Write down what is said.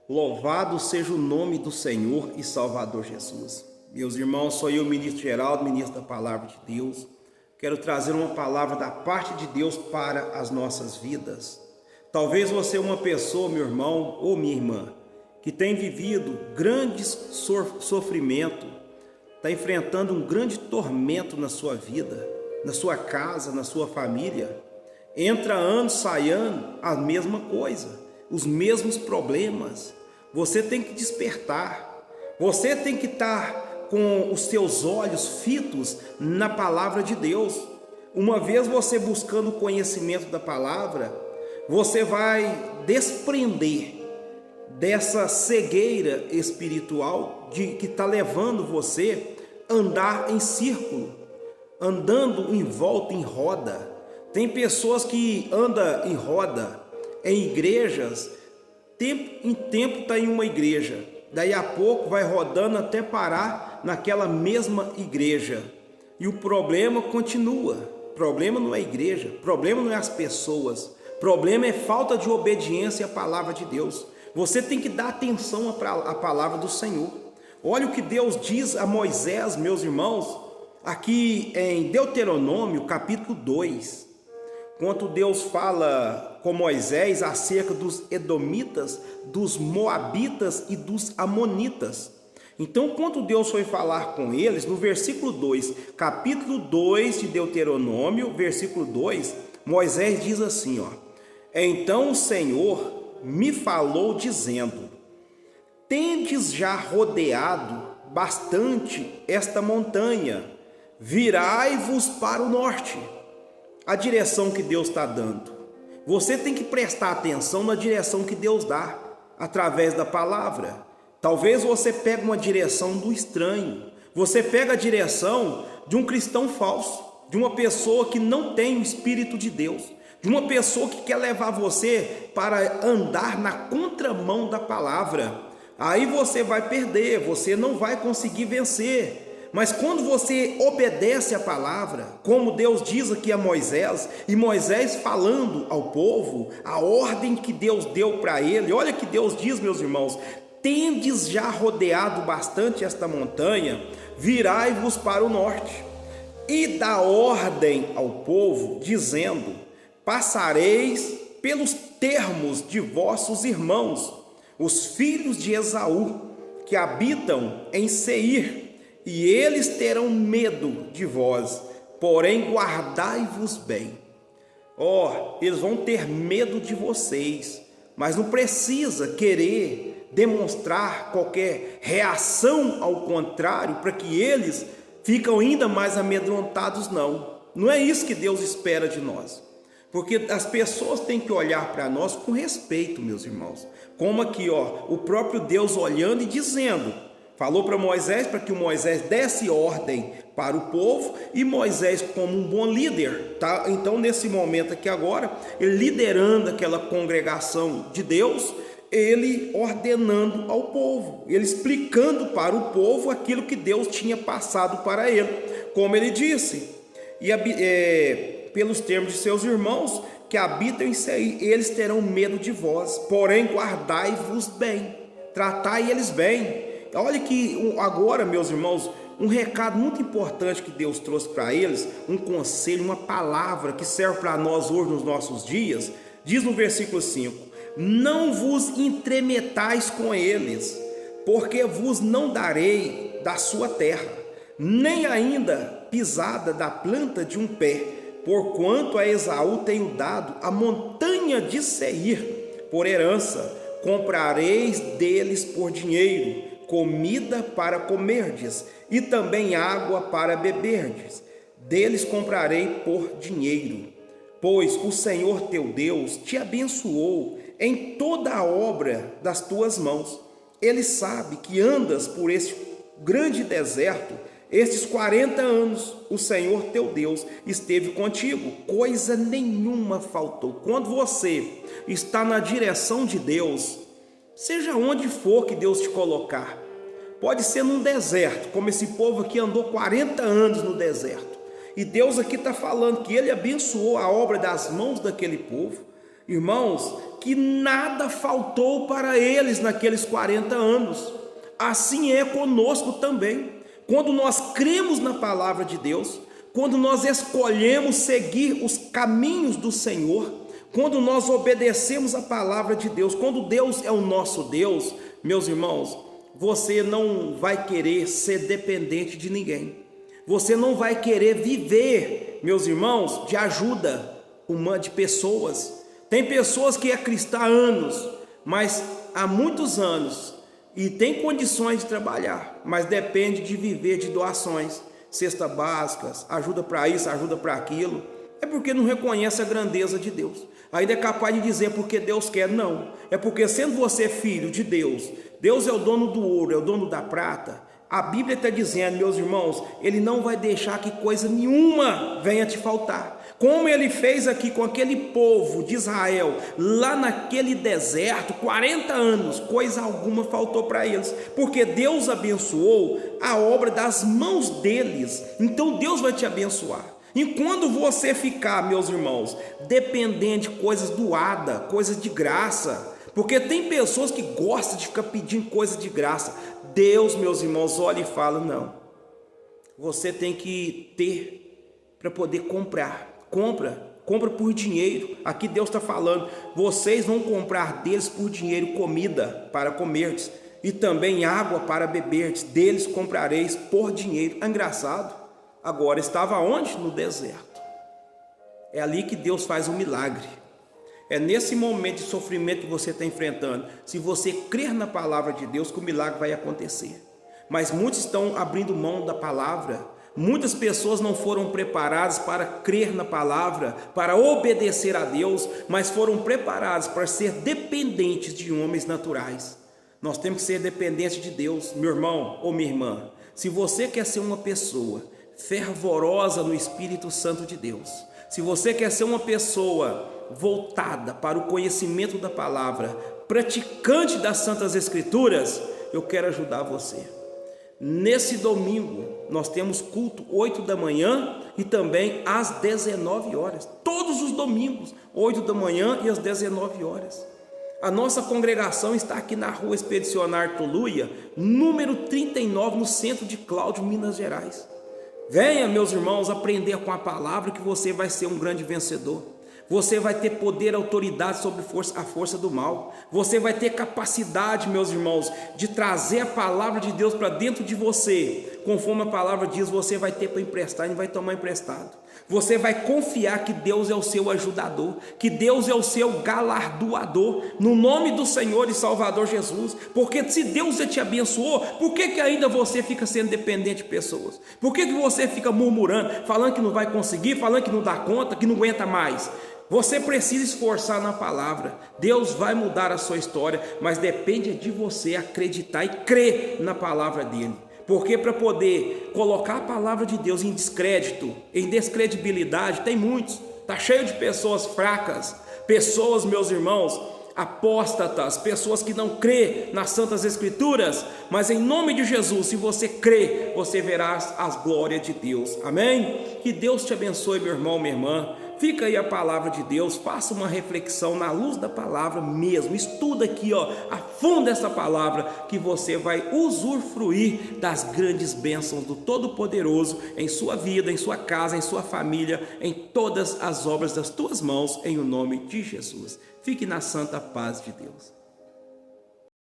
Louvado seja o nome do Senhor e Salvador Jesus. Meus irmãos, sou eu, ministro Geraldo, ministro da Palavra de Deus. Quero trazer uma palavra da parte de Deus para as nossas vidas. Talvez você é uma pessoa, meu irmão ou minha irmã, que tem vivido grandes sofrimento, está enfrentando um grande tormento na sua vida, na sua casa, na sua família. Entra ano, sai ano, a mesma coisa, os mesmos problemas. Você tem que despertar, você tem que estar com os seus olhos fitos na palavra de Deus. Uma vez você buscando o conhecimento da palavra, você vai desprender dessa cegueira espiritual que está levando você a andar em círculo, andando em volta, em roda. Tem pessoas que andam em roda em igrejas, tempo em tempo está em uma igreja, daí a pouco vai rodando até parar naquela mesma igreja, e o problema continua. O problema não é a igreja, o problema não é as pessoas, o problema é falta de obediência à palavra de Deus. Você tem que dar atenção à palavra do Senhor. Olha o que Deus diz a Moisés, meus irmãos, aqui em Deuteronômio capítulo 2, quando Deus fala com Moisés acerca dos edomitas, dos moabitas e dos amonitas. Então, quando Deus foi falar com eles, no versículo 2, capítulo 2 de Deuteronômio, versículo 2, Moisés diz assim, ó: Então o Senhor me falou dizendo: Tendes já rodeado bastante esta montanha, virai-vos para o norte. A direção que Deus está dando. Você tem que prestar atenção na direção que Deus dá, através da palavra. Talvez você pegue uma direção do estranho, você pega a direção de um cristão falso, de uma pessoa que não tem o Espírito de Deus, de uma pessoa que quer levar você para andar na contramão da palavra. Aí você vai perder, você não vai conseguir vencer. Mas quando você obedece a palavra, como Deus diz aqui a Moisés, e Moisés falando ao povo, a ordem que Deus deu para ele, olha que Deus diz, meus irmãos: tendes já rodeado bastante esta montanha, virai-vos para o norte. E dá ordem ao povo, dizendo: passareis pelos termos de vossos irmãos, os filhos de Esaú, que habitam em Seir, e eles terão medo de vós, porém guardai-vos bem. Eles vão ter medo de vocês, mas não precisa querer demonstrar qualquer reação ao contrário, para que eles ficam ainda mais amedrontados, não. Não é isso que Deus espera de nós. Porque as pessoas têm que olhar para nós com respeito, meus irmãos. Como aqui, o próprio Deus olhando e dizendo, falou para Moisés, para que o Moisés desse ordem para o povo, e Moisés, como um bom líder, tá? Então nesse momento aqui agora, ele liderando aquela congregação de Deus, ele ordenando ao povo, ele explicando para o povo aquilo que Deus tinha passado para ele, como ele disse, pelos termos de seus irmãos que habitam em Seir, eles terão medo de vós, porém guardai-vos bem, tratai eles bem. Olha que agora, meus irmãos, um recado muito importante que Deus trouxe para eles, um conselho, uma palavra que serve para nós hoje nos nossos dias, diz no versículo 5: não vos entremetais com eles, porque vos não darei da sua terra, nem ainda pisada da planta de um pé, porquanto a Esaú tenho dado a montanha de Seir por herança, comprareis deles por dinheiro, comida para comerdes, e também água para beberdes, deles comprarei por dinheiro. Pois o Senhor teu Deus te abençoou em toda a obra das tuas mãos. Ele sabe que andas por este grande deserto, estes 40 anos, o Senhor teu Deus esteve contigo, coisa nenhuma faltou. Quando você está na direção de Deus, seja onde for que Deus te colocar, pode ser num deserto, como esse povo aqui andou 40 anos no deserto, e Deus aqui está falando que Ele abençoou a obra das mãos daquele povo. Irmãos, que nada faltou para eles naqueles 40 anos. Assim é conosco também. Quando nós cremos na palavra de Deus, quando nós escolhemos seguir os caminhos do Senhor, quando nós obedecemos a palavra de Deus, quando Deus é o nosso Deus, meus irmãos, você não vai querer ser dependente de ninguém. Você não vai querer viver, meus irmãos, de ajuda humana de pessoas. Tem pessoas que é cristã há anos, mas há muitos anos, e tem condições de trabalhar, mas depende de viver de doações, cestas básicas, ajuda para isso, ajuda para aquilo. É porque não reconhece a grandeza de Deus. Ainda é capaz de dizer porque Deus quer. Não, é porque sendo você filho de Deus, Deus é o dono do ouro, é o dono da prata. A Bíblia está dizendo, meus irmãos, Ele não vai deixar que coisa nenhuma venha te faltar. Como Ele fez aqui com aquele povo de Israel, lá naquele deserto, 40 anos, coisa alguma faltou para eles, porque Deus abençoou a obra das mãos deles. Então Deus vai te abençoar. E quando você ficar, meus irmãos, dependente de coisas doadas, coisas de graça, porque tem pessoas que gostam de ficar pedindo coisas de graça. Deus, meus irmãos, olha e fala, não, você tem que ter para poder comprar. Compra por dinheiro. Aqui Deus está falando, vocês vão comprar deles por dinheiro comida para comerdes e também água para beberdes, deles comprareis por dinheiro. É engraçado. Agora, estava onde? No deserto. É ali que Deus faz um milagre. É nesse momento de sofrimento que você está enfrentando. Se você crer na palavra de Deus, que o milagre vai acontecer. Mas muitos estão abrindo mão da palavra. Muitas pessoas não foram preparadas para crer na palavra, para obedecer a Deus, mas foram preparadas para ser dependentes de homens naturais. Nós temos que ser dependentes de Deus, meu irmão ou minha irmã. Se você quer ser uma pessoa fervorosa no Espírito Santo de Deus, se você quer ser uma pessoa voltada para o conhecimento da palavra, praticante das Santas Escrituras, eu quero ajudar você. Nesse domingo nós temos culto 8 da manhã e também às 19 horas, todos os domingos, 8 da manhã e às 19 horas. A nossa congregação está aqui na rua Expedicionário Tuluia, número 39, no centro de Cláudio, Minas Gerais. Venha, meus irmãos, aprender com a palavra que você vai ser um grande vencedor. Você vai ter poder e autoridade sobre a força do mal. Você vai ter capacidade, meus irmãos, de trazer a palavra de Deus para dentro de você. Conforme a palavra diz, você vai ter para emprestar e não vai tomar emprestado. Você vai confiar que Deus é o seu ajudador, que Deus é o seu galardoador, no nome do Senhor e Salvador Jesus. Porque se Deus já te abençoou, por que ainda você fica sendo dependente de pessoas? Por que você fica murmurando, falando que não vai conseguir, falando que não dá conta, que não aguenta mais? Você precisa esforçar na palavra. Deus vai mudar a sua história, mas depende de você acreditar e crer na palavra dele. Porque para poder colocar a palavra de Deus em descrédito, em descredibilidade, tem muitos. Está cheio de pessoas fracas, pessoas, meus irmãos, apóstatas, pessoas que não crê nas Santas Escrituras. Mas em nome de Jesus, se você crê, você verá as glórias de Deus. Amém? Que Deus te abençoe, meu irmão, minha irmã. Fica aí a palavra de Deus, faça uma reflexão na luz da palavra mesmo, estuda aqui, a fundo essa palavra, que você vai usufruir das grandes bênçãos do Todo-Poderoso em sua vida, em sua casa, em sua família, em todas as obras das tuas mãos, em o nome de Jesus. Fique na santa paz de Deus.